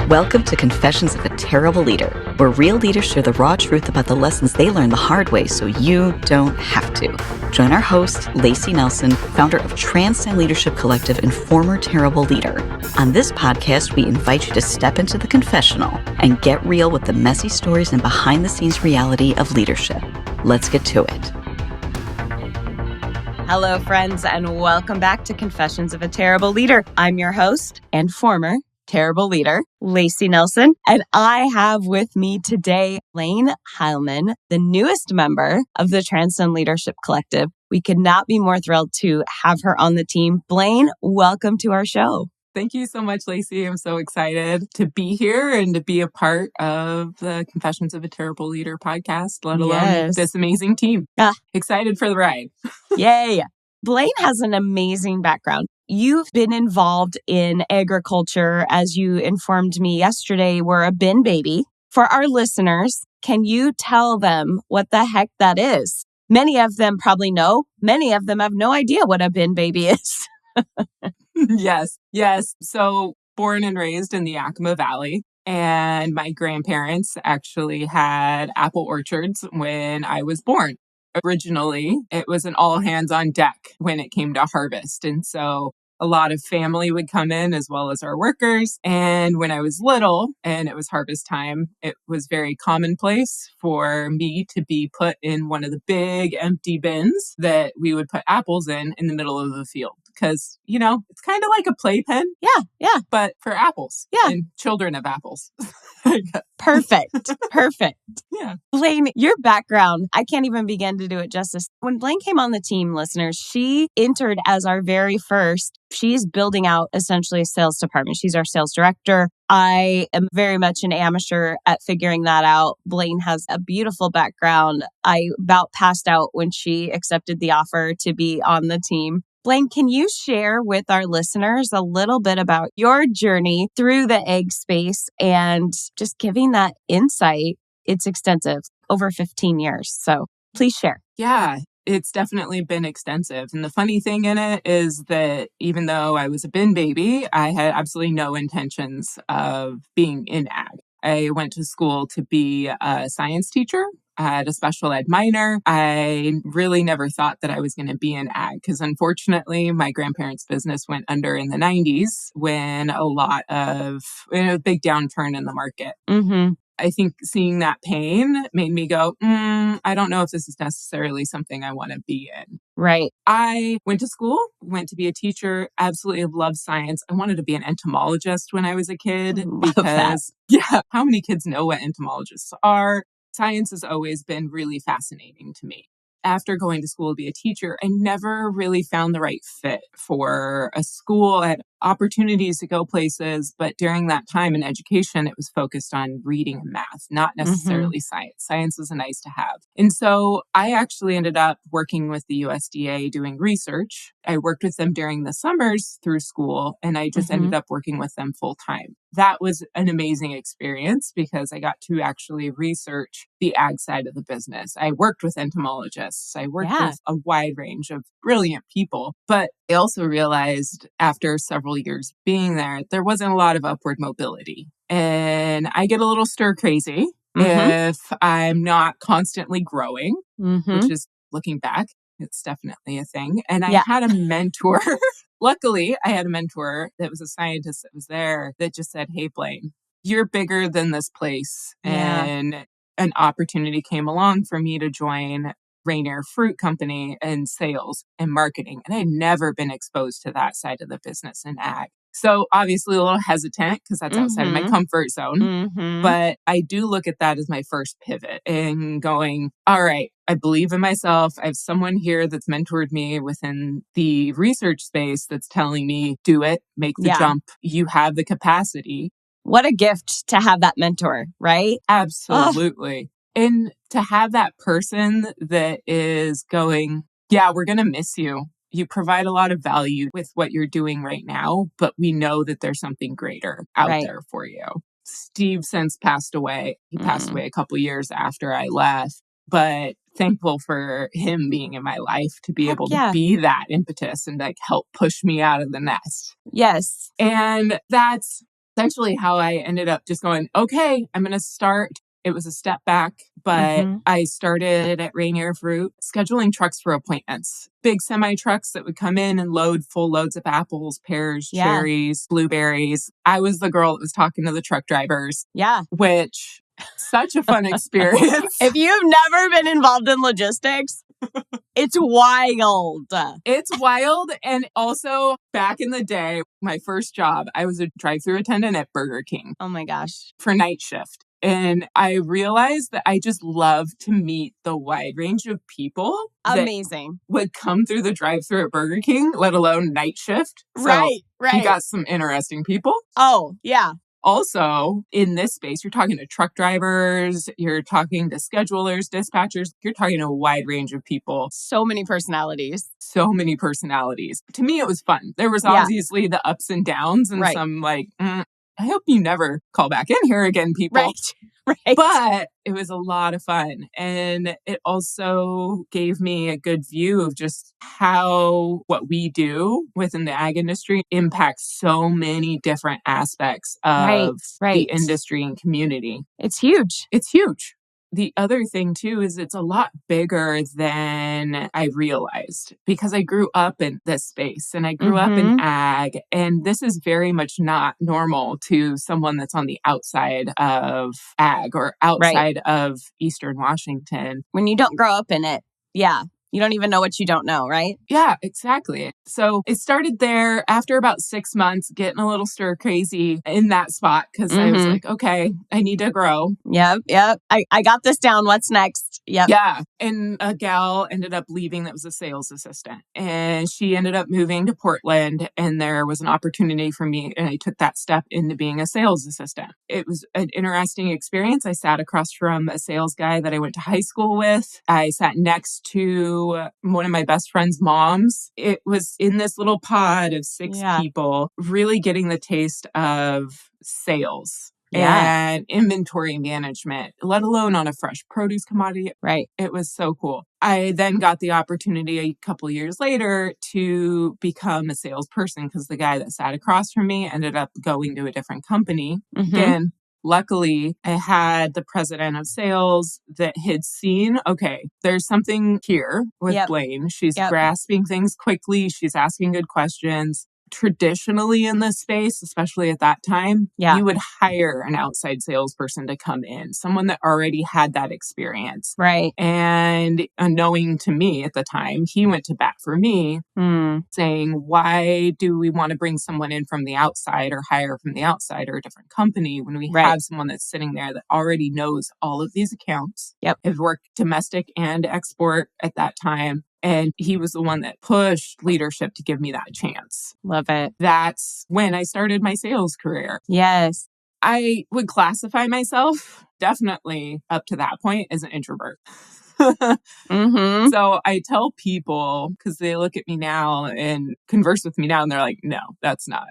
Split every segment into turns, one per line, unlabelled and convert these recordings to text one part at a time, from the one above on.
Welcome to Confessions of a Terrible Leader, where real leaders share the raw truth about the lessons they learned the hard way so you don't have to. Join our host, Layci Nelson, founder of Transcend Leadership Collective and former terrible leader. On this podcast, we invite you to step into the confessional and get real with the messy stories and behind-the-scenes reality of leadership. Let's get to it.
Hello, friends, and welcome back to Confessions of a Terrible Leader. I'm your host and former terrible leader, Layci Nelson, and I have with me today Blaine Heilman, the newest member of the Transcend Leadership Collective. We could not be more thrilled to have her on the team. Blaine, welcome to our show.
Thank you so much, Layci. I'm so excited to be here and to be a part of the Confessions of a Terrible Leader podcast, let alone this amazing team. Excited for the ride.
Yay. Blaine has an amazing background. You've been involved in agriculture, as you informed me yesterday, we're a bin baby. For our listeners, can you tell them what the heck that is? Many of them probably know. Many of them have no idea what a bin baby is.
Yes. So born and raised in the Yakima Valley. And my grandparents actually had apple orchards when I was born. Originally, it was an all hands on deck when it came to harvest. And so a lot of family would come in as well as our workers. And when I was little and it was harvest time, it was very commonplace for me to be put in one of the big empty bins that we would put apples in the middle of the field. Because, you know, it's kind of like a playpen.
Yeah.
But for apples.
Yeah.
And children of apples.
Perfect.
Yeah.
Blaine, your background, I can't even begin to do it justice. When Blaine came on the team, listeners, she entered as our very first. She's building out essentially a sales department. She's our sales director. I am very much an amateur at figuring that out. Blaine has a beautiful background. I about passed out when she accepted the offer to be on the team. Blaine, can you share with our listeners a little bit about your journey through the egg space and just giving that insight? It's extensive, over 15 years. So please share.
Yeah, it's definitely been extensive. And the funny thing in it is that even though I was a bin baby, I had absolutely no intentions of being in ag. I went to school to be a science teacher. I had a special ed minor. I really never thought that I was going to be in ag because unfortunately my grandparents' business went under in the 90s when a big downturn in the market.
Mm-hmm.
I think seeing that pain made me go, I don't know if this is necessarily something I want to be in.
Right.
I went to school, went to be a teacher, absolutely loved science. I wanted to be an entomologist when I was a kid how many kids know what entomologists are? Science has always been really fascinating to me. After going to school to be a teacher, I never really found the right fit for a school. I had opportunities to go places, but during that time in education, it was focused on reading and math, not necessarily science. Science was nice to have. And so I actually ended up working with the USDA doing research. I worked with them during the summers through school, and I just ended up working with them full time. That was an amazing experience because I got to actually research the ag side of the business. I worked with entomologists. I worked with a wide range of brilliant people, but I also realized after several years being there wasn't a lot of upward mobility. And I get a little stir crazy if I'm not constantly growing, which is looking back, it's definitely a thing. And I had a mentor. Luckily, I had a mentor that was a scientist that was there that just said, "Hey, Blaine, you're bigger than this place." And an opportunity came along for me to join Rainier Fruit Company in sales and marketing. And I'd never been exposed to that side of the business in ag. So obviously a little hesitant because that's outside of my comfort zone. But I do look at that as my first pivot and going, all right, I believe in myself. I have someone here that's mentored me within the research space that's telling me, do it, make the jump. You have the capacity.
What a gift to have that mentor, right?
Absolutely. And to have that person that is going, yeah, we're going to miss you. You provide a lot of value with what you're doing right now, but we know that there's something greater out there for you. Steve since passed away. He passed away a couple years after I left, but thankful for him being in my life to be able to be that impetus and like help push me out of the nest.
Yes.
And that's essentially how I ended up just going, okay, I'm going to start. It was a step back, but I started at Rainier Fruit scheduling trucks for appointments. Big semi trucks that would come in and load full loads of apples, pears, cherries, blueberries. I was the girl that was talking to the truck drivers.
Yeah.
Which, such a fun experience.
If you've never been involved in logistics, it's wild.
It's wild. And also, back in the day, my first job, I was a drive-thru attendant at Burger King.
Oh my gosh.
For night shift. And I realized that I just love to meet the wide range of people.
Amazing.
That would come through the drive-thru at Burger King, let alone night shift. So
right.
You got some interesting people.
Oh, yeah.
Also, in this space, you're talking to truck drivers, you're talking to schedulers, dispatchers, you're talking to a wide range of people.
So many personalities.
So many personalities. To me, it was fun. There was obviously the ups and downs and some like, I hope you never call back in here again, people.
Right.
But it was a lot of fun. And it also gave me a good view of just how what we do within the ag industry impacts so many different aspects of the industry and community.
It's huge.
It's huge. The other thing, too, is it's a lot bigger than I realized because I grew up in this space and I grew up in ag. And this is very much not normal to someone that's on the outside of ag or outside of Eastern Washington.
When you don't grow up in it, you don't even know what you don't know, right?
Yeah, exactly. So it started there after about 6 months, getting a little stir crazy in that spot because I was like, okay, I need to grow.
Yep. I got this down. What's next? Yep.
Yeah. And a gal ended up leaving that was a sales assistant. And she ended up moving to Portland. And there was an opportunity for me. And I took that step into being a sales assistant. It was an interesting experience. I sat across from a sales guy that I went to high school with. I sat next to one of my best friend's moms. It was in this little pod of 6 people, really getting the taste of sales. And inventory management, let alone on a fresh produce commodity.
Right.
It was so cool. I then got the opportunity a couple years later to become a salesperson because the guy that sat across from me ended up going to a different company. Again, luckily, I had the president of sales that had seen, okay, there's something here with Blaine. She's grasping things quickly. She's asking good questions. Traditionally in this space, especially at that time, you would hire an outside salesperson to come in, someone that already had that experience.
Right.
And unknowing to me at the time, he went to bat for me saying, why do we want to bring someone in from the outside or hire from the outside or a different company when we have someone that's sitting there that already knows all of these accounts, have worked domestic and export at that time. And he was the one that pushed leadership to give me that chance.
Love it.
That's when I started my sales career.
Yes.
I would classify myself definitely up to that point as an introvert. So I tell people, because they look at me now and converse with me now, and they're like, no, that's not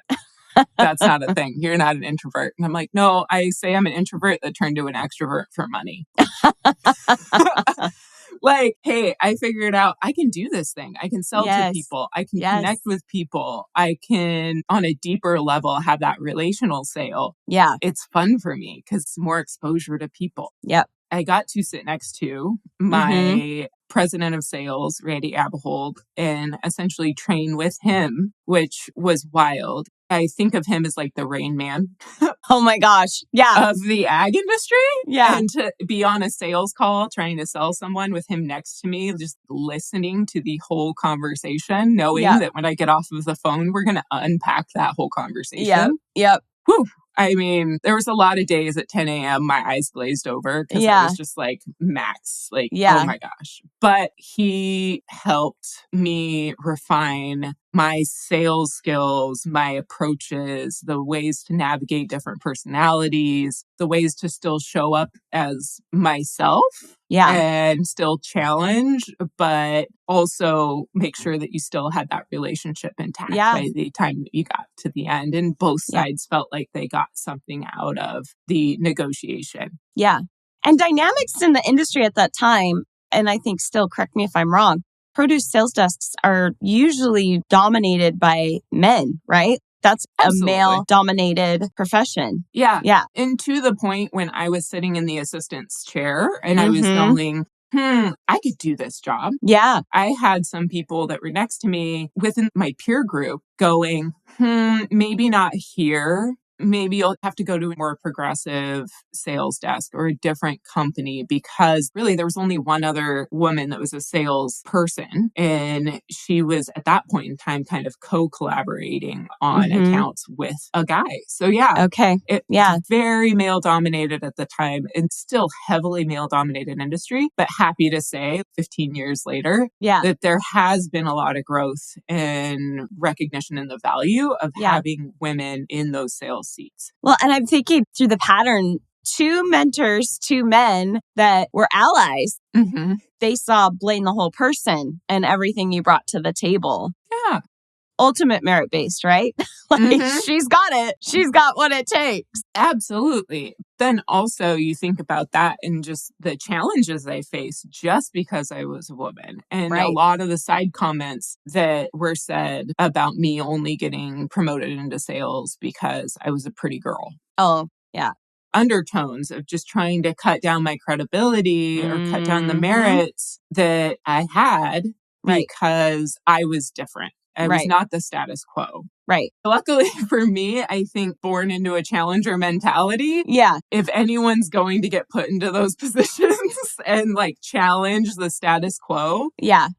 a thing. You're not an introvert. And I'm like, no, I say I'm an introvert that turned to an extrovert for money. Like, hey, I figured out I can do this thing. I can sell to people. I can connect with people. I can, on a deeper level, have that relational sale.
Yeah.
It's fun for me because it's more exposure to people.
Yep.
I got to sit next to my president of sales, Randy Abehold, and essentially train with him, which was wild. I think of him as like the Rain Man.
Oh my gosh. Yeah.
Of the ag industry.
Yeah.
And to be on a sales call, trying to sell someone with him next to me, just listening to the whole conversation, knowing that when I get off of the phone, we're going to unpack that whole conversation.
Yep.
Whew. I mean, there was a lot of days at 10 a.m. my eyes glazed over because I was just like max, like, oh my gosh. But he helped me refine my sales skills, my approaches, the ways to navigate different personalities, the ways to still show up as myself. And still challenge, but also make sure that you still had that relationship intact by the time that you got to the end. And both sides felt like they got something out of the negotiation.
Yeah. And dynamics in the industry at that time, and I think still, correct me if I'm wrong, produce sales desks are usually dominated by men, right? That's
Absolutely.
a male-dominated profession.
Yeah.
Yeah.
And to the point when I was sitting in the assistant's chair and I was going, I could do this job.
Yeah.
I had some people that were next to me within my peer group going, maybe not here. Maybe you'll have to go to a more progressive sales desk or a different company, because really there was only one other woman that was a sales person. And she was at that point in time kind of co-collaborating on accounts with a guy. So yeah.
Okay.
It's very male dominated at the time and still heavily male dominated industry, but happy to say 15 years later that there has been a lot of growth and recognition in the value of having women in those sales seats.
Well, and I'm thinking through the pattern, 2 mentors, 2 men that were allies. They saw Blaine the whole person and everything you brought to the table.
Yeah.
Ultimate merit-based, right? She's got it. She's got what it takes.
Absolutely. Then also you think about that and just the challenges I faced just because I was a woman. And a lot of the side comments that were said about me only getting promoted into sales because I was a pretty girl.
Oh, yeah.
Undertones of just trying to cut down my credibility or cut down the merits that I had because I was different. I was not the status quo.
Right.
Luckily for me, I think born into a challenger mentality.
Yeah.
If anyone's going to get put into those positions and like challenge the status quo,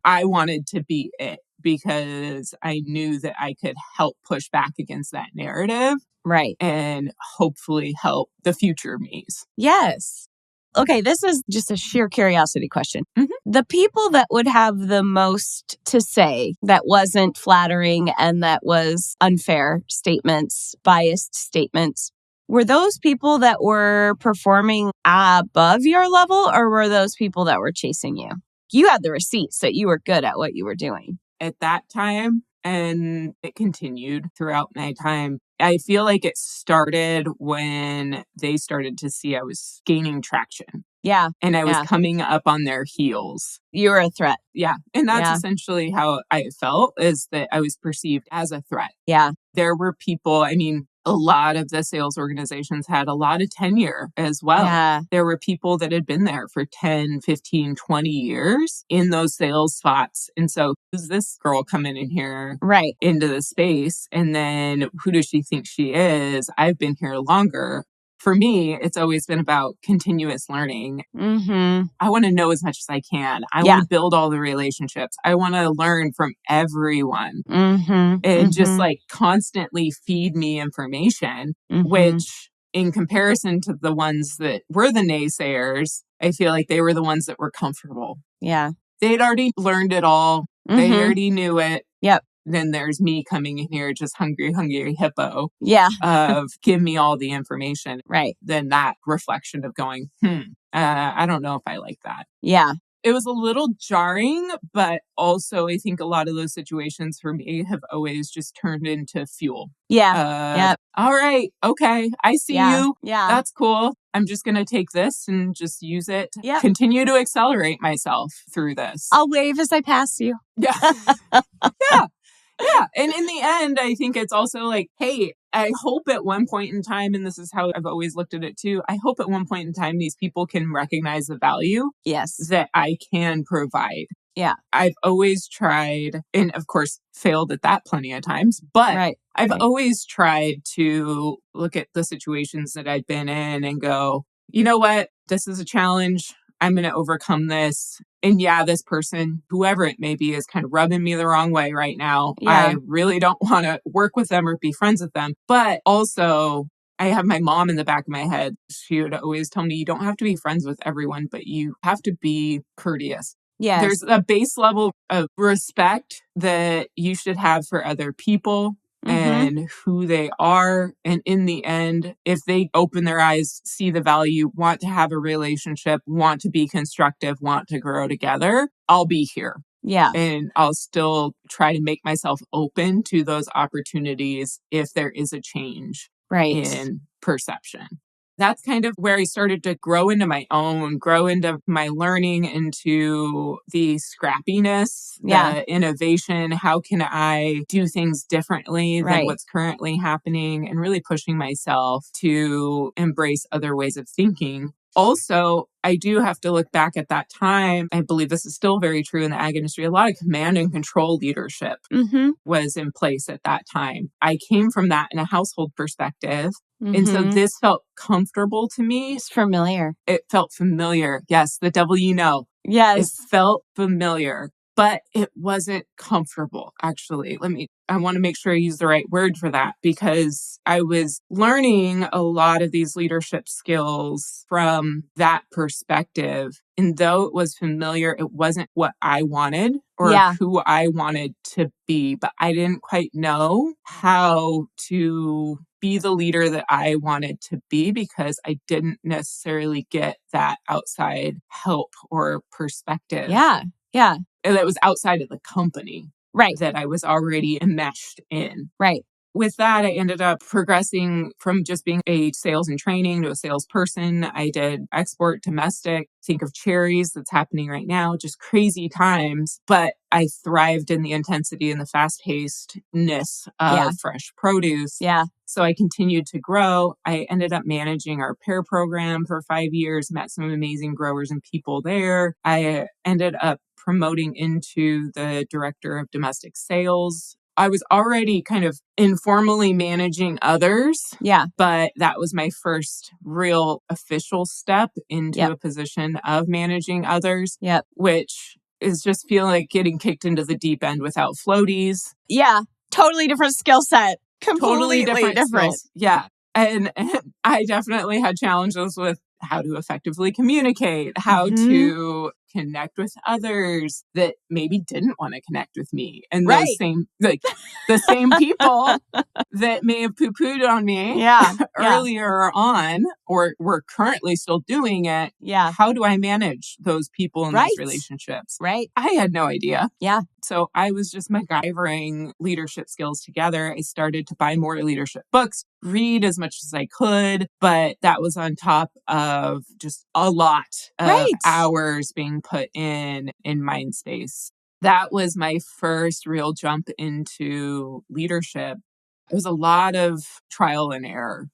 I wanted to be it because I knew that I could help push back against that narrative.
Right.
And hopefully help the future me's.
Yes. Okay, this is just a sheer curiosity question. The people that would have the most to say that wasn't flattering and that was unfair statements, biased statements, were those people that were performing above your level, or were those people that were chasing you? You had the receipts that you were good at what you were doing.
At that time, and it continued throughout my time, I feel like it started when they started to see I was gaining traction.
Yeah.
And I was coming up on their heels.
You were a threat.
Yeah. And that's essentially how I felt, is that I was perceived as a threat.
Yeah.
There were people, I mean, a lot of the sales organizations had a lot of tenure as well.
Yeah.
There were people that had been there for 10, 15, 20 years in those sales spots. And so who's this girl coming in here into the space? And then who does she think she is? I've been here longer. For me, it's always been about continuous learning. I want to know as much as I can. I want to build all the relationships. I want to learn from everyone and just like constantly feed me information, which in comparison to the ones that were the naysayers, I feel like they were the ones that were comfortable.
Yeah.
They'd already learned it all. They already knew it.
Yep.
Then there's me coming in here just hungry hippo.
Yeah.
Of give me all the information.
Right.
Then that reflection of going, I don't know if I like that.
Yeah.
It was a little jarring, but also I think a lot of those situations for me have always just turned into fuel.
Yeah.
All right. Okay. I see you.
Yeah.
That's cool. I'm just going to take this and just use it.
Yep.
Continue to accelerate myself through this.
I'll wave as I pass you.
Yeah. Yeah. Yeah. And in the end, I think it's also like, hey, I hope at one point in time, and this is how I've always looked at it too, I hope at one point in time, these people can recognize the value that I can provide.
Yeah.
I've always tried, and of course, failed at that plenty of times, but I've always tried to look at the situations that I've been in and go, you know what? This is a challenge. I'm going to overcome this. And yeah, this person, whoever it may be, is kind of rubbing me the wrong way right now. I really don't want to work with them or be friends with them. But also, I have my mom in the back of my head. She would always tell me, you don't have to be friends with everyone, but you have to be courteous.
Yes.
There's a base level of respect that you should have for other people. And who they are. And in the end, if they open their eyes, see the value, want to have a relationship, want to be constructive, want to grow together, I'll be here.
Yeah.
And I'll still try to make myself open to those opportunities if there is a change in perception. That's kind of where I started to grow into my own, grow into my learning, into the scrappiness, the innovation. How can I do things differently than what's currently happening, and really pushing myself to embrace other ways of thinking. Also, I do have to look back at that time. I believe this is still very true in the ag industry. A lot of command and control leadership was in place at that time. I came from that in a household perspective. And so this felt comfortable to me.
It's familiar.
It felt familiar. Yes, the devil you know.
Yes.
It felt familiar, but it wasn't comfortable, actually. I want to make sure I use the right word for that, because I was learning a lot of these leadership skills from that perspective. And though it was familiar, it wasn't what I wanted or who I wanted to be, but I didn't quite know how to be the leader that I wanted to be, because I didn't necessarily get that outside help or perspective.
Yeah.
And that was outside of the company.
Right.
That I was already enmeshed in.
Right.
With that, I ended up progressing from just being a sales and training to a salesperson. I did export, domestic. Think of cherries that's happening right now, just crazy times. But I thrived in the intensity and the fast-pacedness of fresh produce.
Yeah.
So I continued to grow. I ended up managing our pair program for 5 years, met some amazing growers and people there. I ended up promoting into the director of domestic sales. I was already kind of informally managing others.
Yeah.
But that was my first real official step into a position of managing others.
Yep.
Which is just feeling like getting kicked into the deep end without floaties.
Yeah. Totally different skill set.
Totally
Completely different.
skills. Yeah. And I definitely had challenges with how to effectively communicate, how to connect with others that maybe didn't want to connect with me. And those same, the same people that may have poo-pooed on me earlier on, or were currently still doing it.
Yeah.
How do I manage those people in those relationships?
Right.
I had no idea.
Yeah.
So I was just MacGyvering leadership skills together. I started to buy more leadership books, read as much as I could, but that was on top of just a lot of hours being put in mind space. That was my first real jump into leadership. It was a lot of trial and error,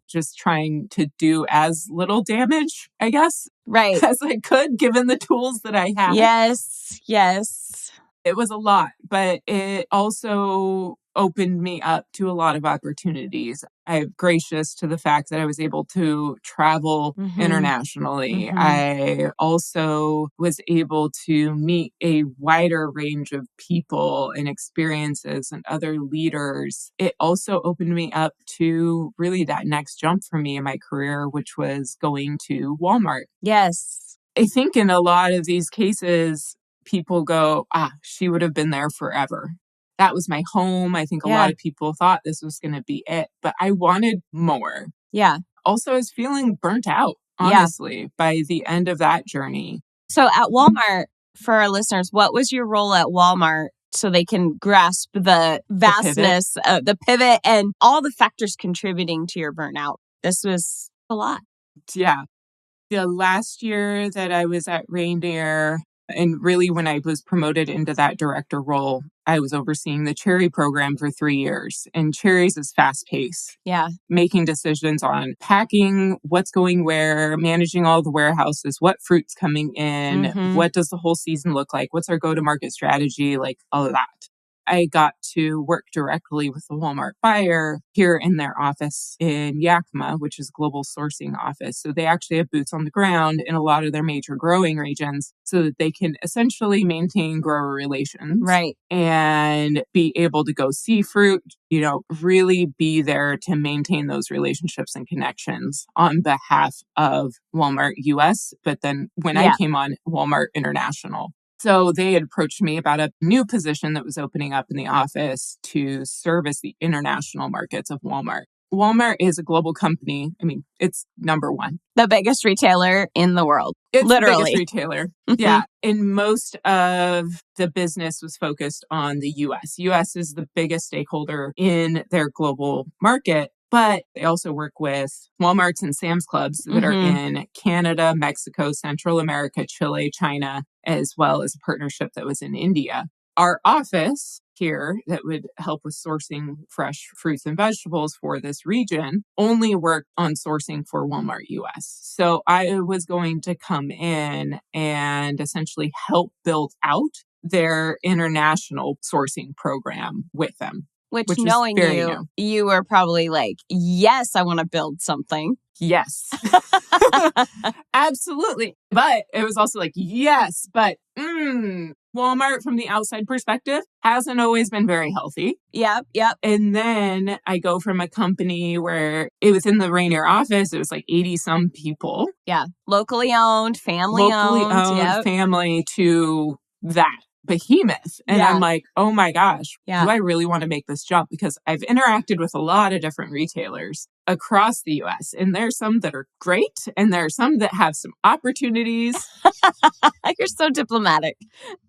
just trying to do as little damage, I guess, as I could, given the tools that I had.
Yes.
It was a lot, but it also opened me up to a lot of opportunities. I'm gracious to the fact that I was able to travel internationally. I also was able to meet a wider range of people and experiences and other leaders. It also opened me up to really that next jump for me in my career, which was going to Walmart.
Yes.
I think in a lot of these cases, people go, she would have been there forever. That was my home. I think a lot of people thought this was going to be it, but I wanted more.
Yeah.
Also, I was feeling burnt out, honestly, by the end of that journey.
So at Walmart, for our listeners, what was your role at Walmart so they can grasp the vastness, the pivot, and all the factors contributing to your burnout? This was a lot.
Yeah. The last year that I was at Reindeer, and really when I was promoted into that director role, I was overseeing the cherry program for 3 years. And cherries is fast paced.
Yeah.
Making decisions on packing, what's going where, managing all the warehouses, what fruit's coming in, what does the whole season look like, what's our go-to-market strategy, like all of that. I got to work directly with the Walmart buyer here in their office in Yakima, which is global sourcing office. So they actually have boots on the ground in a lot of their major growing regions so that they can essentially maintain grower relations.
Right.
And be able to go see fruit, really be there to maintain those relationships and connections on behalf of Walmart US. But then when I came on, Walmart International. So they had approached me about a new position that was opening up in the office to service the international markets of Walmart. Walmart is a global company. I mean, it's number one.
The biggest retailer in the world.
It's
literally
the biggest retailer. Yeah. And most of the business was focused on the US. US is the biggest stakeholder in their global market. But they also work with Walmarts and Sam's Clubs that are in Canada, Mexico, Central America, Chile, China, as well as a partnership that was in India. Our office here that would help with sourcing fresh fruits and vegetables for this region only worked on sourcing for Walmart US. So I was going to come in and essentially help build out their international sourcing program with them.
Which
knowing
is very new. You were probably like, yes, I want to build something.
Yes, absolutely. But it was also like, yes, but Walmart from the outside perspective hasn't always been very healthy.
Yep.
And then I go from a company where it was in the Rainier office. It was like 80 some people.
Yeah. Locally owned, family owned
family to that behemoth. And I'm like, oh my gosh, do I really want to make this jump? Because I've interacted with a lot of different retailers across the US, and there's some that are great, and there are some that have some opportunities.
You're so diplomatic.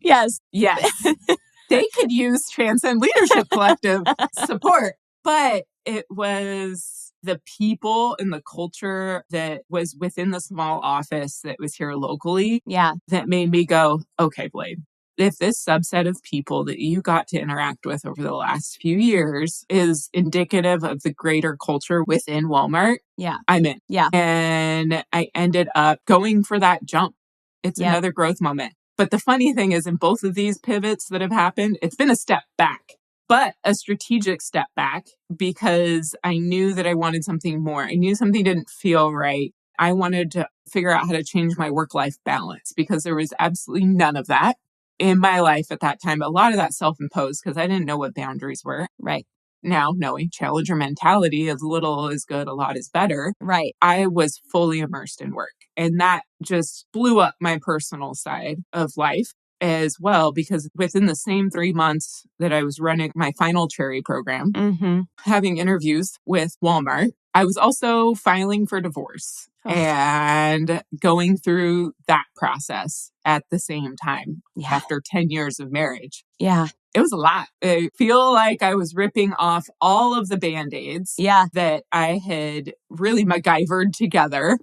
Yes.
They could use Transcend Leadership Collective support, but it was the people and the culture that was within the small office that was here locally that made me go, okay, Blaine, if this subset of people that you got to interact with over the last few years is indicative of the greater culture within Walmart, I'm in. And I ended up going for that jump. It's another growth moment. But the funny thing is, in both of these pivots that have happened, it's been a step back, but a strategic step back, because I knew that I wanted something more. I knew something didn't feel right. I wanted to figure out how to change my work-life balance, because there was absolutely none of that in my life at that time. A lot of that self-imposed, because I didn't know what boundaries were.
Right.
Now, knowing challenger mentality, as little is good, a lot is better.
Right.
I was fully immersed in work. And that just blew up my personal side of life as well, because within the same 3 months that I was running my final cherry program, having interviews with Walmart, I was also filing for divorce and going through that process at the same time after 10 years of marriage.
Yeah.
It was a lot. I feel like I was ripping off all of the Band-Aids that I had really MacGyvered together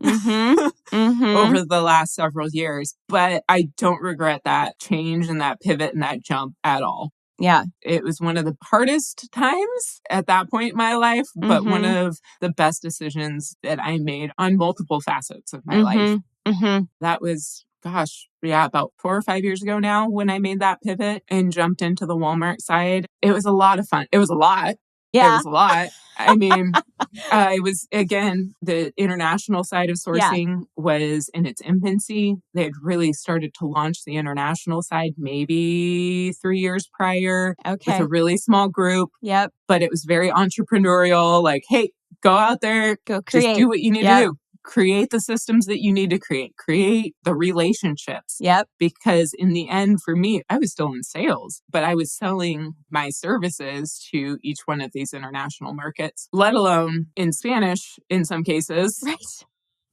over the last several years. But I don't regret that change and that pivot and that jump at all.
Yeah.
It was one of the hardest times at that point in my life, but one of the best decisions that I made on multiple facets of my life. That was, about 4 or 5 years ago now when I made that pivot and jumped into the Walmart side. It was a lot of fun. It was a lot.
Yeah.
It was a lot. I mean, it was, again, the international side of sourcing was in its infancy. They had really started to launch the international side maybe 3 years prior with a really small group.
Yep.
But it was very entrepreneurial, like, hey, go out there,
go create.
Just do what you need to do. Create the systems that you need to create the relationships.
Yep.
Because in the end, for me, I was still in sales, but I was selling my services to each one of these international markets, let alone in Spanish in some cases.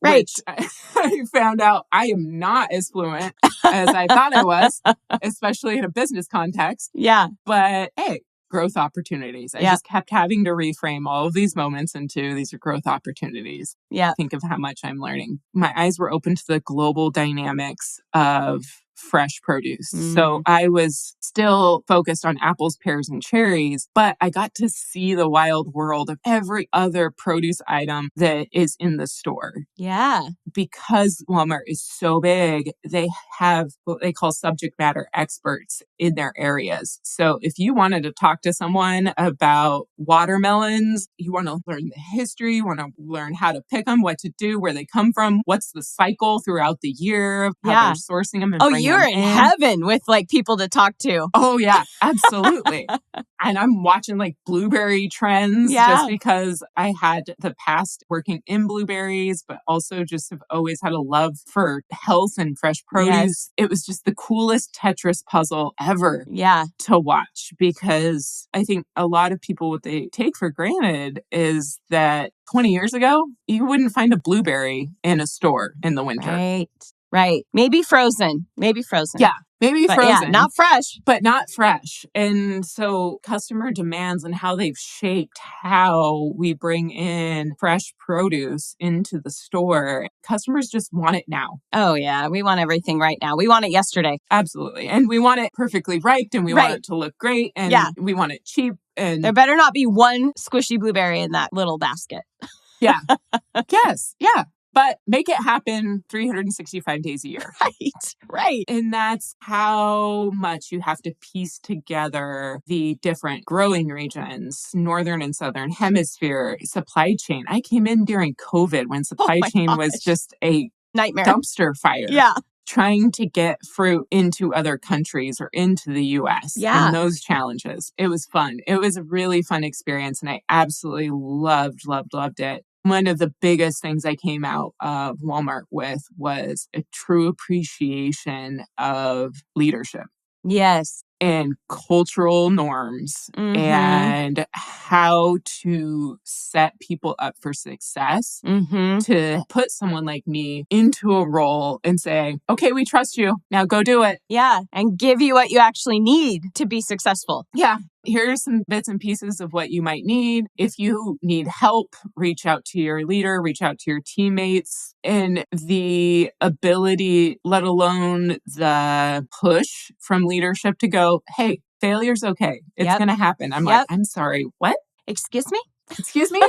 Right.
Which I found out I am not as fluent as I thought I was, especially in a business context.
Yeah.
But hey, growth opportunities. I just kept having to reframe all of these moments into these are growth opportunities.
Yeah.
Think of how much I'm learning. My eyes were open to the global dynamics of fresh produce. So I was still focused on apples, pears, and cherries, but I got to see the wild world of every other produce item that is in the store.
Yeah.
Because Walmart is so big, they have what they call subject matter experts in their areas. So if you wanted to talk to someone about watermelons, you want to learn the history, you want to learn how to pick them, what to do, where they come from, what's the cycle throughout the year of how they're sourcing them and bringing
you're
them
in heaven with like people to talk to.
Oh yeah, absolutely. And I'm watching like blueberry trends just because I had the past working in blueberries, but also just have always had a love for health and fresh produce. It was just the coolest Tetris puzzle ever to watch, because I think a lot of people, what they take for granted is that 20 years ago, you wouldn't find a blueberry in a store in the winter.
Right. Right. Maybe frozen.
Yeah. Maybe
But
frozen.
yeah, not fresh.
But not fresh. And so customer demands and how they've shaped how we bring in fresh produce into the store. Customers just want it now.
Oh, yeah. We want everything right now. We want it yesterday.
Absolutely. And we want it perfectly ripe and we want it to look great and we want it cheap. And
there better not be one squishy blueberry in that little basket.
Yeah. Yes. Yeah. But make it happen 365 days a year.
Right.
And that's how much you have to piece together the different growing regions, northern and southern hemisphere, supply chain. I came in during COVID when supply chain was just a
nightmare,
dumpster fire.
Yeah.
Trying to get fruit into other countries or into the US and those challenges. It was fun. It was a really fun experience and I absolutely loved it. One of the biggest things I came out of Walmart with was a true appreciation of leadership.
Yes.
And cultural norms and how to set people up for success, to put someone like me into a role and say, okay, we trust you. Now go do it.
Yeah. And give you what you actually need to be successful.
Yeah. Here's some bits and pieces of what you might need. If you need help, reach out to your leader, reach out to your teammates, and the ability, let alone the push from leadership to go, hey, failure's okay. It's going to happen. I'm like, I'm sorry, what?
Excuse me?
Excuse me?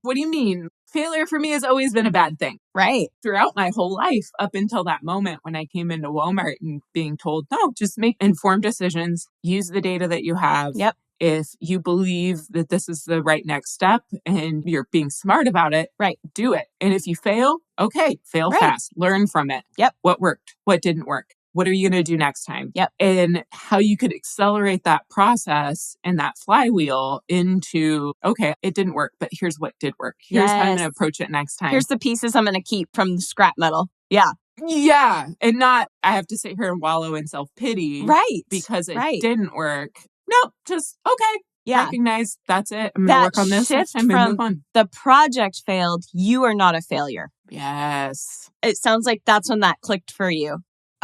What do you mean? Failure for me has always been a bad thing.
Right.
Throughout my whole life, up until that moment when I came into Walmart and being told, no, just make informed decisions, use the data that you have.
Yep.
If you believe that this is the right next step and you're being smart about it, do it. And if you fail, okay, fail fast, learn from it.
Yep.
What worked? What didn't work? What are you going to do next time?
Yep.
And how you could accelerate that process and that flywheel into, okay, it didn't work, but here's what did work. Here's how I'm going to approach it next time.
Here's the pieces I'm going to keep from the scrap metal. Yeah.
Yeah. And not, I have to sit here and wallow in self-pity.
Right.
Because it didn't work. Nope. Just, okay.
Yeah.
Recognize that's it. I'm going to work on this next time and move on.
The project failed. You are not a failure.
Yes.
It sounds like that's when that clicked for you.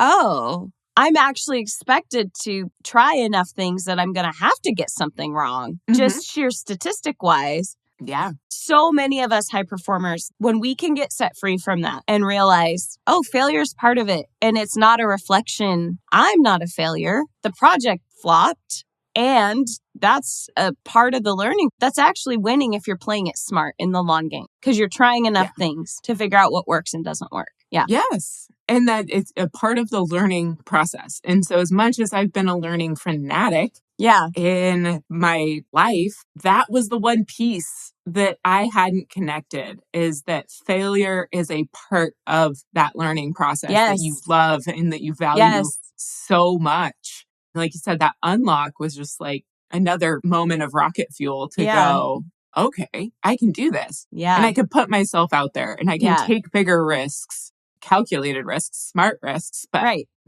Oh, I'm actually expected to try enough things that I'm going to have to get something wrong, just sheer statistic wise.
Yeah.
So many of us high performers, when we can get set free from that and realize, oh, failure is part of it. And it's not a reflection. I'm not a failure. The project flopped. And that's a part of the learning. That's actually winning if you're playing it smart in the long game, because you're trying enough things to figure out what works and doesn't work. Yeah.
Yes. And that it's a part of the learning process. And so as much as I've been a learning fanatic in my life, that was the one piece that I hadn't connected, is that failure is a part of that learning process that you love and that you value so much. Like you said, that unlock was just like another moment of rocket fuel to go, okay, I can do this.
Yeah.
And I can put myself out there and I can take bigger risks, calculated risks, smart risks, but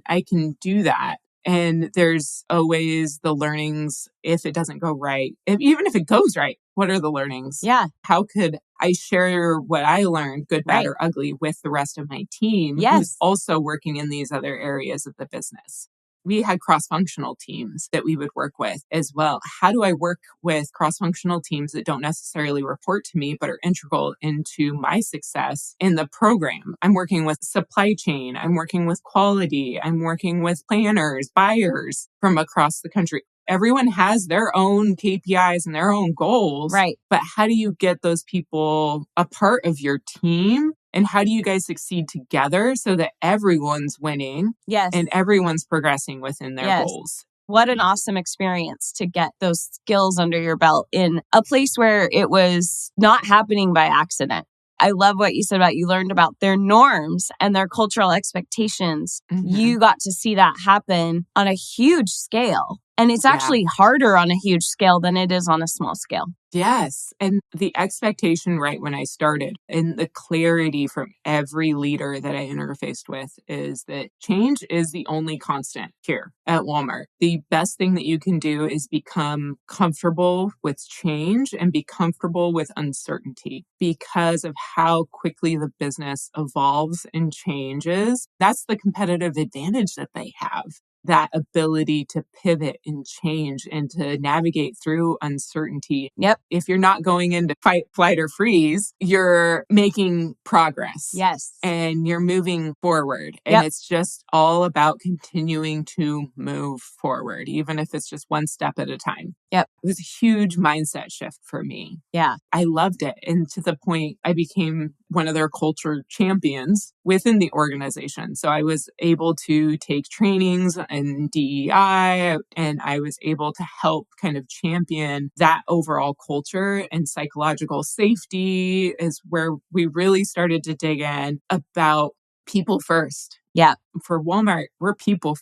I can do that. And there's always the learnings if it doesn't go right. Even if it goes right, what are the learnings?
Yeah.
How could I share what I learned, good, bad, or ugly, with the rest of my team who's also working in these other areas of the business? We had cross-functional teams that we would work with as well. How do I work with cross-functional teams that don't necessarily report to me, but are integral into my success in the program? I'm working with supply chain. I'm working with quality. I'm working with planners, buyers from across the country. Everyone has their own KPIs and their own goals.
Right.
But how do you get those people a part of your team? And how do you guys succeed together so that everyone's winning and everyone's progressing within their goals?
What an awesome experience to get those skills under your belt in a place where it was not happening by accident. I love what you said about you learned about their norms and their cultural expectations. You got to see that happen on a huge scale. And it's actually harder on a huge scale than it is on a small scale.
Yes. And the expectation right when I started and the clarity from every leader that I interfaced with is that change is the only constant here at Walmart. The best thing that you can do is become comfortable with change and be comfortable with uncertainty because of how quickly the business evolves and changes. That's the competitive advantage that they have. That ability to pivot and change and to navigate through uncertainty.
Yep.
If you're not going into fight, flight, or freeze, you're making progress.
Yes.
And you're moving forward. And it's just all about continuing to move forward, even if it's just one step at a time.
Yep.
It was a huge mindset shift for me.
Yeah.
I loved it. And to the point I became one of their culture champions within the organization. So I was able to take trainings in DEI and I was able to help kind of champion that overall culture, and psychological safety is where we really started to dig in about people first.
Yeah.
For Walmart, we're people.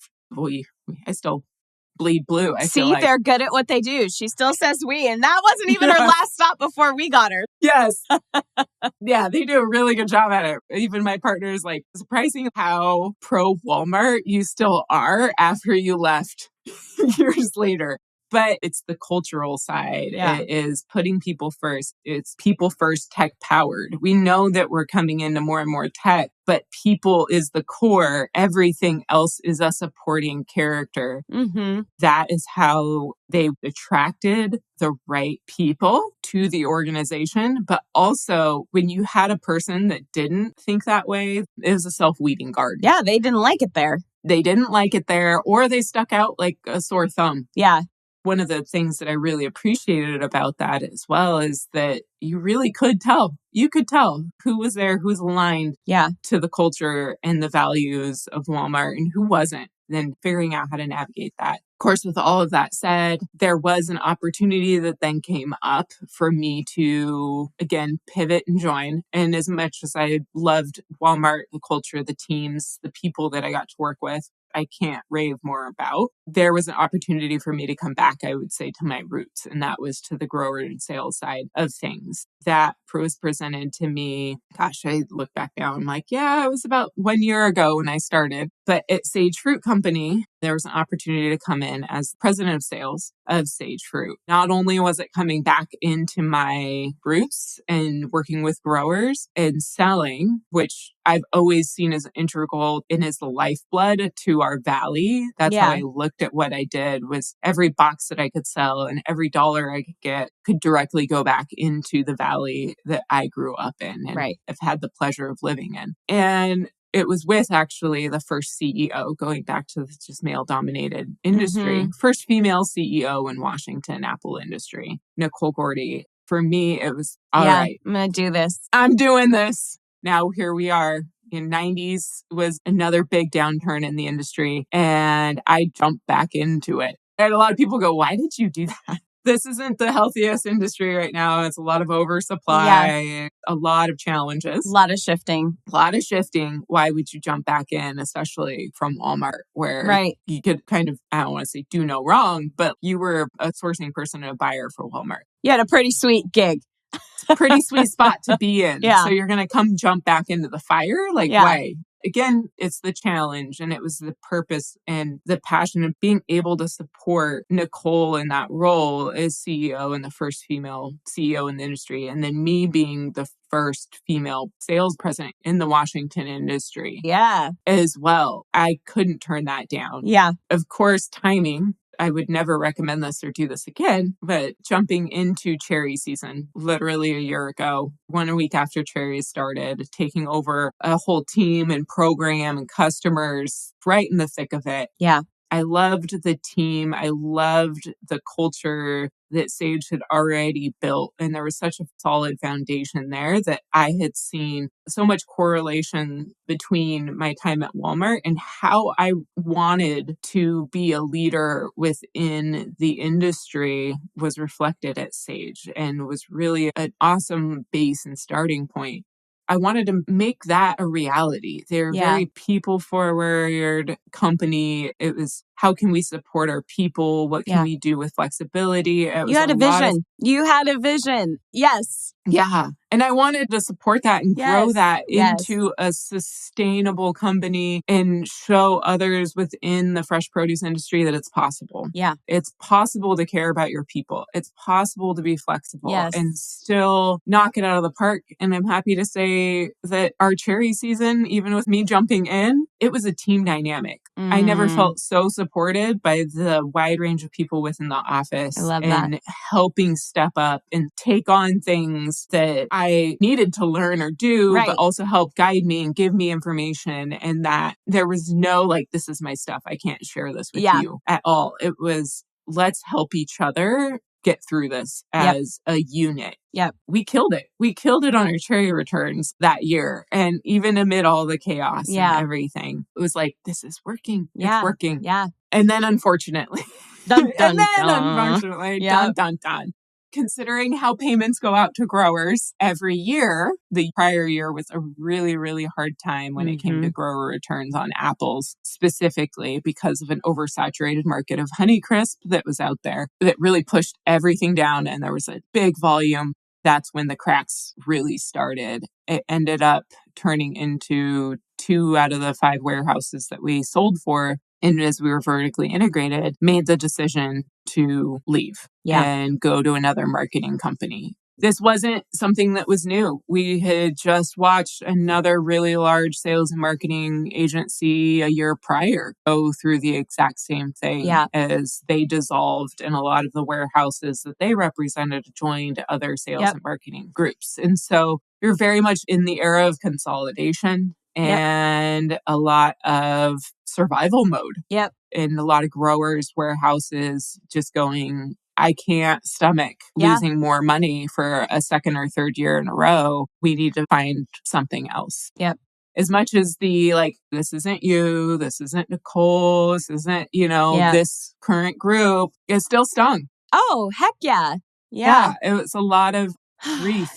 I still bleed blue. I feel like
they're good at what they do. She still says we, and that wasn't even her last stop before we got her.
Yes. Yeah, they do a really good job at it. Even my partner is like, surprising how pro Walmart you still are after you left years later. But it's the cultural side.
Yeah.
It is putting people first. It's people first, tech powered. We know that we're coming into more and more tech, but people is the core. Everything else is a supporting character.
Mm-hmm.
That is how they attracted the right people to the organization. But also, when you had a person that didn't think that way, it was a self-weeding garden.
Yeah, they didn't like it there.
They didn't like it there, or they stuck out like a sore thumb.
Yeah.
One of the things that I really appreciated about that as well is that you really could tell. You could tell who was there, who's aligned to the culture and the values of Walmart and who wasn't. Then figuring out how to navigate that. Of course, with all of that said, there was an opportunity that then came up for me to, again, pivot and join. And as much as I loved Walmart, the culture, the teams, the people that I got to work with, I can't rave more about. There was an opportunity for me to come back, I would say, to my roots, and that was to the grower and sales side of things. That was presented to me. Gosh, I look back now, I'm like, yeah, it was about 1 year ago when I started. But at Sage Fruit Company, there was an opportunity to come in as president of sales of Sage Fruit. Not only was it coming back into my roots and working with growers and selling, which I've always seen as integral and as the lifeblood to our valley. That's how I looked at what I did, was every box that I could sell and every dollar I could get could directly go back into the valley that I grew up in and have had the pleasure of living in. And it was with actually the first CEO, going back to the just male dominated industry, first female CEO in Washington Apple industry, Nicole Gordy. For me, it was all right.
I'm going to do this.
I'm doing this. Now here we are. In 90s was another big downturn in the industry, and I jumped back into it. And a lot of people go, why did you do that? This isn't the healthiest industry right now. It's a lot of oversupply, a lot of challenges.
A lot of shifting.
Why would you jump back in, especially from Walmart, where you could kind of, I don't want to say do no wrong, but you were a sourcing person and a buyer for Walmart.
You had a pretty sweet gig.
Pretty sweet spot to be in.
Yeah.
So you're going to come jump back into the fire? Like, why? Again, it's the challenge, and it was the purpose and the passion of being able to support Nicole in that role as CEO and the first female CEO in the industry. And then me being the first female sales president in the Washington industry. As well. I couldn't turn that down. Of course, timing. I would never recommend this or do this again, but jumping into cherry season, literally a year ago, 1 week after cherries started, taking over a whole team and program and customers right in the thick of it. I loved the team. I loved the culture that Sage had already built. And there was such a solid foundation there that I had seen so much correlation between my time at Walmart and how I wanted to be a leader within the industry was reflected at Sage, and was really an awesome base and starting point. I wanted to make that a reality. They're a very people forward company. It was how can we support our people? What can we do with flexibility?
You had a vision. You had a vision. Yes.
Yeah. And I wanted to support that and grow that into a sustainable company and show others within the fresh produce industry that it's possible.
Yeah.
It's possible to care about your people. It's possible to be flexible and still knock it out of the park. And I'm happy to say that our cherry season, even with me jumping in, it was a team dynamic. I never felt so supported by the wide range of people within the office and helping step up and take on things that I needed to learn or do, but also help guide me and give me information. And that there was no like, this is my stuff. I can't share this with you at all. It was, let's help each other get through this as a unit.
Yep.
We killed it. We killed it on our cherry returns that year. And even amid all the chaos and everything, it was like, this is working. It's working.
Yeah.
And then unfortunately,
dun, dun,
dun, dun, dun. Considering how payments go out to growers every year, the prior year was a really, really hard time when it came to grower returns on apples, specifically because of an oversaturated market of Honeycrisp that was out there that really pushed everything down. And there was a big volume. That's when the cracks really started. It ended up turning into 2 out of the 5 warehouses that we sold for. And as we were vertically integrated, made the decision to leave and go to another marketing company. This wasn't something that was new. We had just watched another really large sales and marketing agency a year prior go through the exact same thing as they dissolved, and a lot of the warehouses that they represented joined other sales and marketing groups. And so you're very much in the era of consolidation and a lot of survival mode.
Yep.
And a lot of growers, warehouses just going, I can't stomach losing more money for a second or third year in a row. We need to find something else.
Yep.
As much as the like, this isn't you, this isn't Nicole, this isn't, this current group, it still stung.
Oh, heck yeah.
Yeah. It was a lot of grief.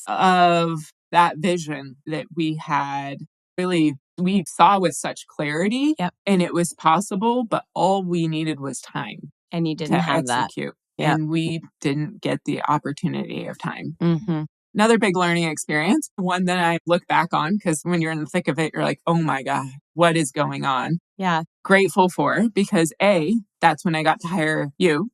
Of that vision that we had really, we saw with such clarity and it was possible, but all we needed was time.
And you didn't have
execute.
That. Yep.
And we didn't get the opportunity of time.
Mm-hmm.
Another big learning experience, one that I look back on, because when you're in the thick of it, you're like, oh my God, what is going on?
Yeah.
Grateful for, because that's when I got to hire you.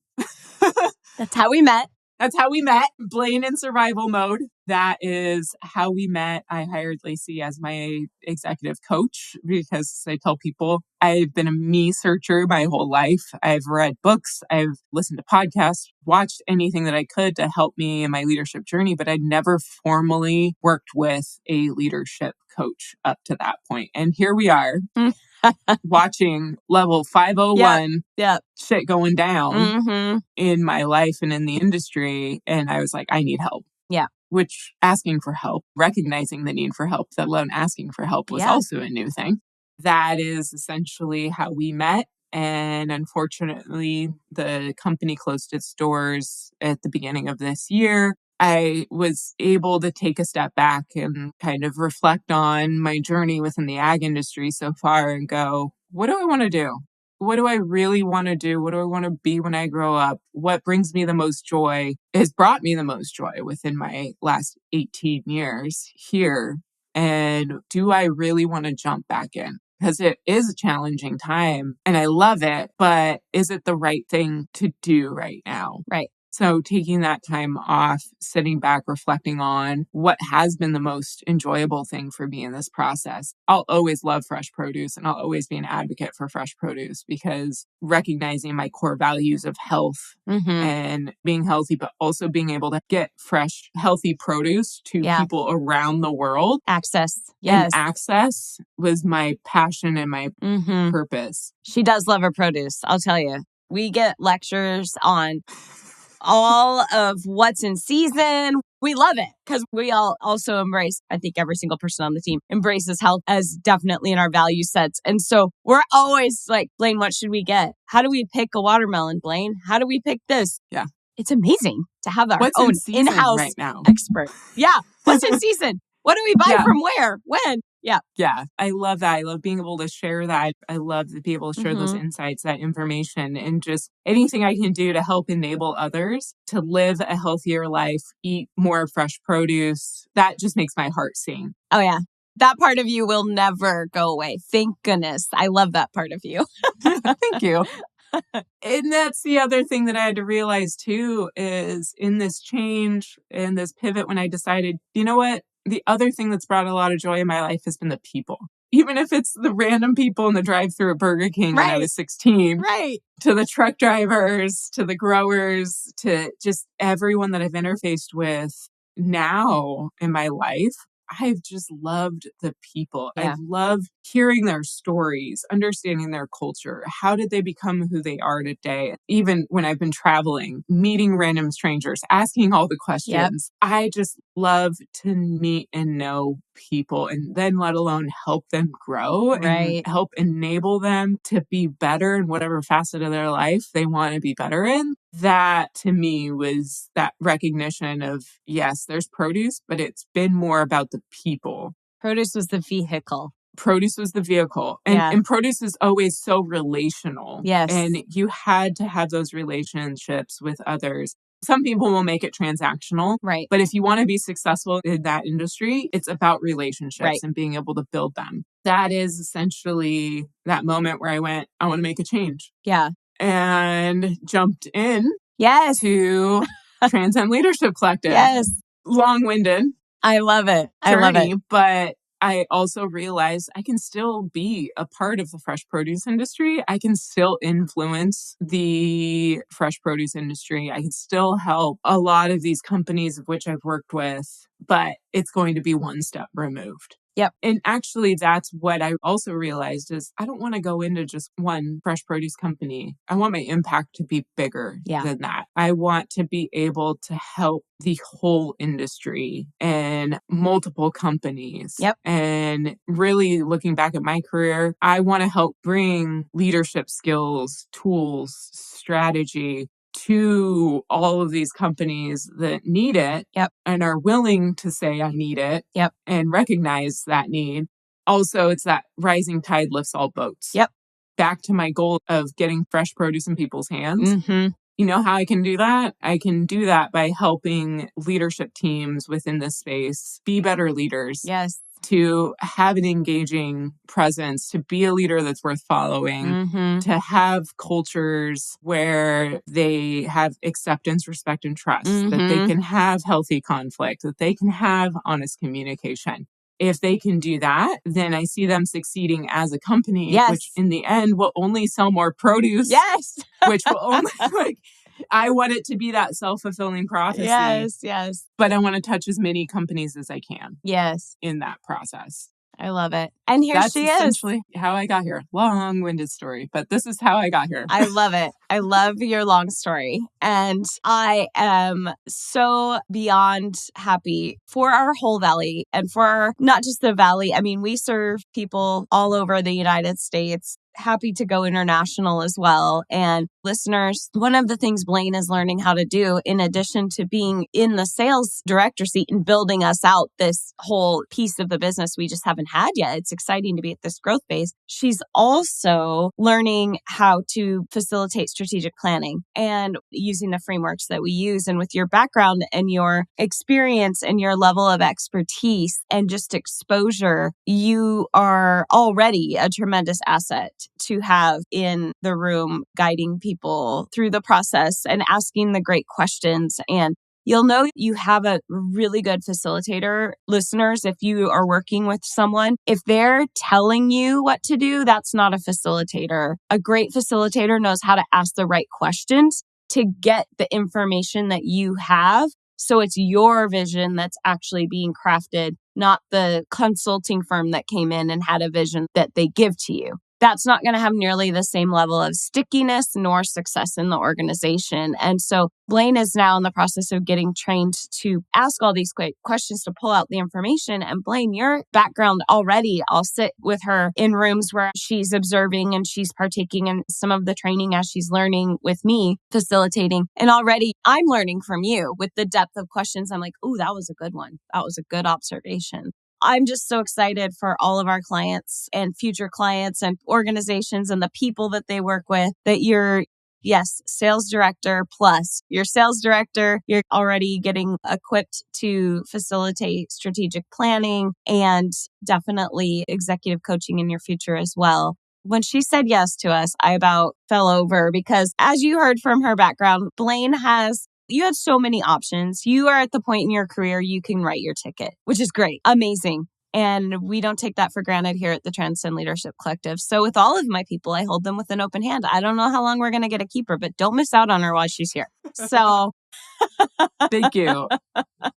That's how we met.
That's how we met. Blaine in survival mode. That is how we met. I hired Layci as my executive coach because I tell people I've been a me searcher my whole life. I've read books. I've listened to podcasts, watched anything that I could to help me in my leadership journey, but I'd never formally worked with a leadership coach up to that point. And here we are watching level 501 shit going down in my life and in the industry. And I was like, I need help.
Yeah.
Which asking for help, recognizing the need for help, let alone asking for help was also a new thing. That is essentially how we met. And unfortunately, the company closed its doors at the beginning of this year. I was able to take a step back and kind of reflect on my journey within the ag industry so far and go, what do I want to do? What do I really want to do? What do I want to be when I grow up? What brings me the most joy, has brought me the most joy within my last 18 years here. And do I really want to jump back in? Because it is a challenging time and I love it, but is it the right thing to do right now?
Right.
So taking that time off, sitting back, reflecting on what has been the most enjoyable thing for me in this process. I'll always love fresh produce and I'll always be an advocate for fresh produce because recognizing my core values of health and being healthy, but also being able to get fresh, healthy produce to people around the world.
Access.
Yes. And access was my passion and my purpose.
She does love her produce. I'll tell you. We get lectures on all of what's in season. We love it because we all also embrace, I think every single person on the team embraces health as definitely in our value sets. And so we're always like, Blaine, what should we get? How do we pick a watermelon, Blaine? How do we pick this?
Yeah.
It's amazing to have our own in-house
right now?
expert. Yeah. What's in season? What do we buy from where? When? Yeah.
Yeah. I love that. I love being able to share that. I love to be able to share those insights, that information, and just anything I can do to help enable others to live a healthier life, eat more fresh produce. That just makes my heart sing.
Oh, yeah. That part of you will never go away. Thank goodness. I love that part of you.
Thank you. And that's the other thing that I had to realize too, is in this change and this pivot when I decided, you know what? The other thing that's brought a lot of joy in my life has been the people. Even if it's the random people in the drive-thru at Burger King when I was 16, to the truck drivers, to the growers, to just everyone that I've interfaced with now in my life. I've just loved the people.
Yeah.
I've loved hearing their stories, understanding their culture. How did they become who they are today? Even when I've been traveling, meeting random strangers, asking all the questions. I just love to meet and know people, and then let alone help them grow and help enable them to be better in whatever facet of their life they want to be better in. That to me was that recognition of, yes, there's produce, but it's been more about the people.
Produce was the vehicle.
Produce was the vehicle. And produce is always so relational.
Yes.
And you had to have those relationships with others. Some people will make it transactional.
Right.
But if you want to be successful in that industry, it's about relationships and being able to build them. That is essentially that moment where I went, I want to make a change.
Yeah.
And jumped in to Transcend Leadership Collective.
Yes.
Long-winded.
I love it.
Journey,
I love it.
But I also realized I can still be a part of the fresh produce industry. I can still influence the fresh produce industry. I can still help a lot of these companies of which I've worked with, but it's going to be one step removed.
Yep.
And actually, that's what I also realized is I don't want to go into just one fresh produce company. I want my impact to be bigger than that. I want to be able to help the whole industry and multiple companies.
Yep.
And really looking back at my career, I want to help bring leadership skills, tools, strategy to all of these companies that need it and are willing to say, I need it and recognize that need. Also, it's that rising tide lifts all boats.
Yep.
Back to my goal of getting fresh produce in people's hands.
Mm-hmm.
You know how I can do that? I can do that by helping leadership teams within this space be better leaders.
Yes.
To have an engaging presence, to be a leader that's worth following, to have cultures where they have acceptance, respect, and trust, that they can have healthy conflict, that they can have honest communication. If they can do that, then I see them succeeding as a company, which in the end will only sell more produce.
Yes.
Which will only I want it to be that self-fulfilling prophecy.
Yes.
But I want to touch as many companies as I can.
Yes.
In that process.
I love it. And here
That's
she is.
essentially how I got here. Long-winded story, but this is how I got here.
I love it. I love your long story. And I am so beyond happy for our whole valley and for not just the valley. I mean, we serve people all over the United States. Happy to go international as well. And listeners, one of the things Blaine is learning how to do, in addition to being in the sales director seat and building us out this whole piece of the business we just haven't had yet. It's exciting to be at this growth phase. She's also learning how to facilitate strategic planning and using the frameworks that we use. And with your background and your experience and your level of expertise and just exposure, you are already a tremendous asset to have in the room, guiding people through the process and asking the great questions. And you'll know you have a really good facilitator. Listeners, if you are working with someone, if they're telling you what to do, that's not a facilitator. A great facilitator knows how to ask the right questions to get the information that you have. So it's your vision that's actually being crafted, not the consulting firm that came in and had a vision that they give to you. That's not going to have nearly the same level of stickiness nor success in the organization. And so Blaine is now in the process of getting trained to ask all these great questions to pull out the information. And Blaine, your background already, I'll sit with her in rooms where she's observing and she's partaking in some of the training as she's learning with me, facilitating. And already I'm learning from you with the depth of questions. I'm like, ooh, that was a good one. That was a good observation. I'm just so excited for all of our clients and future clients and organizations and the people that they work with that you're, yes, sales director plus your sales director. You're already getting equipped to facilitate strategic planning and definitely executive coaching in your future as well. When she said yes to us, I about fell over because as you heard from her background, you had so many options. You are at the point in your career you can write your ticket, which is great. Amazing. And we don't take that for granted here at the Transcend Leadership Collective. So with all of my people, I hold them with an open hand. I don't know how long we're going to get a keeper, but don't miss out on her while she's here. So
thank you.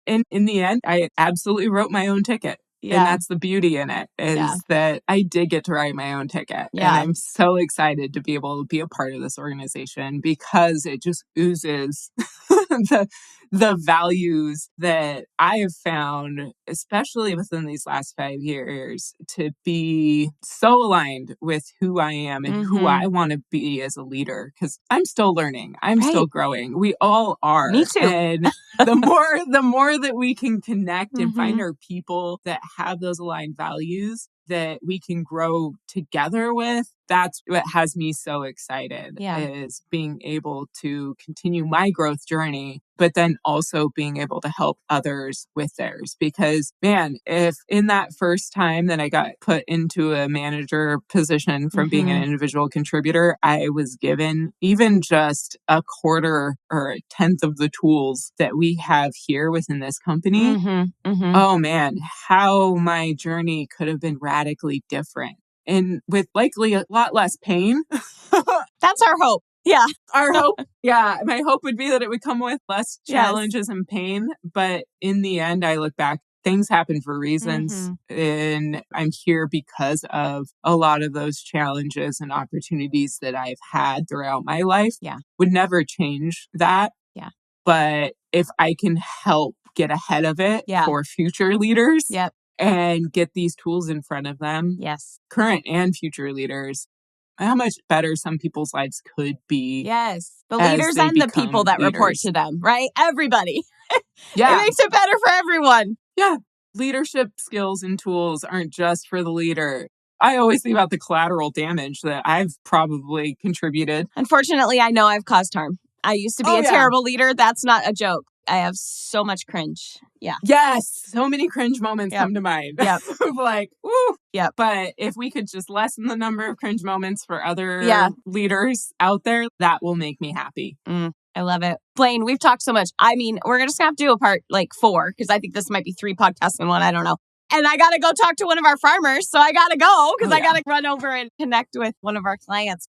And in the end, I absolutely wrote my own ticket.
Yeah.
And that's the beauty in it is that I did get to write my own ticket.
Yeah.
And I'm so excited to be able to be a part of this organization because it just oozes the values that I have found, especially within these last 5 years, to be so aligned with who I am and who I want to be as a leader. Because I'm still learning. I'm still growing. We all are.
Me too.
And the more that we can connect and find our people that have those aligned values that we can grow together with, that's what has me so excited is being able to continue my growth journey, but then also being able to help others with theirs. Because man, if in that first time that I got put into a manager position from being an individual contributor, I was given even just a quarter or a tenth of the tools that we have here within this company. Oh man, how my journey could have been radically different. And with likely a lot less pain.
That's our hope. Yeah.
Our hope. Yeah. My hope would be that it would come with less challenges and pain. But in the end, I look back, things happen for reasons. And I'm here because of a lot of those challenges and opportunities that I've had throughout my life.
Yeah.
Would never change that.
Yeah.
But if I can help get ahead of it for future leaders. And get these tools in front of them.
Yes.
Current and future leaders. How much better some people's lives could be.
Yes. The leaders and the people that report to them, right? Everybody.
Yeah.
It makes it better for everyone.
Yeah. Leadership skills and tools aren't just for the leader. I always think about the collateral damage that I've probably contributed.
Unfortunately, I know I've caused harm. I used to be a terrible leader. That's not a joke. I have so much cringe. Yeah.
Yes. So many cringe moments come to mind.
Yep.
Like, ooh.
Yep.
But if we could just lessen the number of cringe moments for other leaders out there, that will make me happy.
I love it. Blaine, we've talked so much. I mean, we're going to have to do a part 4 because I think this might be 3 podcasts in one. I don't know. And I got to go talk to one of our farmers. So I got to go because I got to run over and connect with one of our clients.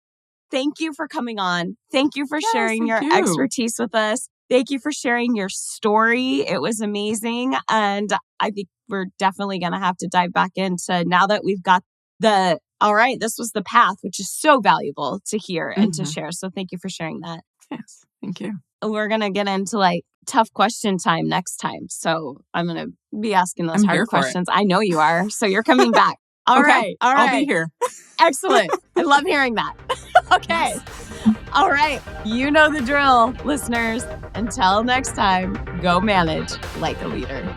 Thank you for coming on. Thank you for sharing your expertise with us. Thank you for sharing your story. It was amazing. And I think we're definitely going to have to dive back into now that we've got all right, this was the path, which is so valuable to hear and to share. So thank you for sharing that.
Yes, thank you.
We're going to get into tough question time next time. So I'm going to be asking those hard questions. I know you are. So you're coming back. All right.
I'll be here.
Excellent. I love hearing that. Okay. All right. You know the drill, listeners. Until next time, go manage like a leader.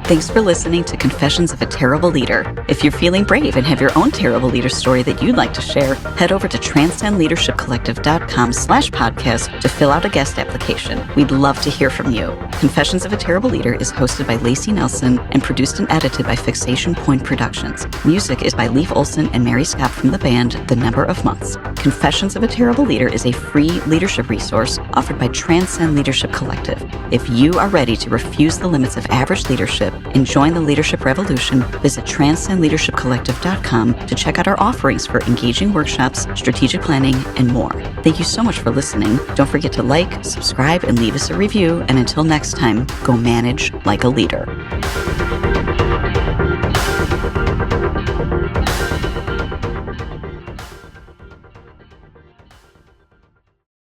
Thanks for listening to Confessions of a Terrible Leader. If you're feeling brave and have your own terrible leader story that you'd like to share, head over to transcendleadershipcollective.com/podcast to fill out a guest application. We'd love to hear from you. Confessions of a Terrible Leader is hosted by Layci Nelson and produced and edited by Fixation Point Productions. Music is by Leif Olson and Mary Scott from the band The Number of Months. Confessions of a Terrible Leader is a free leadership resource offered by Transcend Leadership Collective. If you are ready to refuse the limits of average leadership and join the leadership revolution, visit transcendleadershipcollective.com to check out our offerings for engaging workshops, strategic planning, and more. Thank you so much for listening. Don't forget to like, subscribe, and leave us a review. And until next time, go manage like a leader.